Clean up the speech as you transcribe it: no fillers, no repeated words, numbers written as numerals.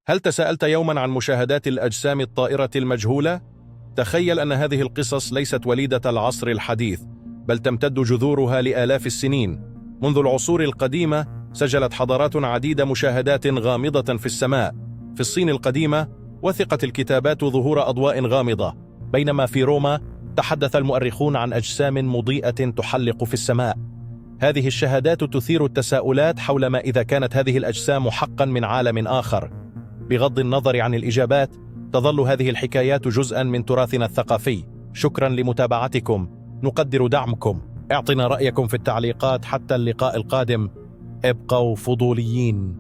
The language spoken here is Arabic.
هل تساءلت يوما عن مشاهدات الأجسام الطائرة المجهولة؟ تخيل أن هذه القصص ليست وليدة العصر الحديث، بل تمتد جذورها لآلاف السنين. منذ العصور القديمة سجلت حضارات عديدة مشاهدات غامضة في السماء. في الصين القديمة وثقت الكتابات ظهور أضواء غامضة، بينما في روما تحدث المؤرخون عن أجسام مضيئة تحلق في السماء. هذه الشهادات تثير التساؤلات حول ما إذا كانت هذه الأجسام حقا من عالم آخر. بغض النظر عن الإجابات، تظل هذه الحكايات جزءا من تراثنا الثقافي. شكرا لمتابعتكم، نقدر دعمكم. اعطنا رأيكم في التعليقات. حتى اللقاء القادم، ابقوا فضوليين.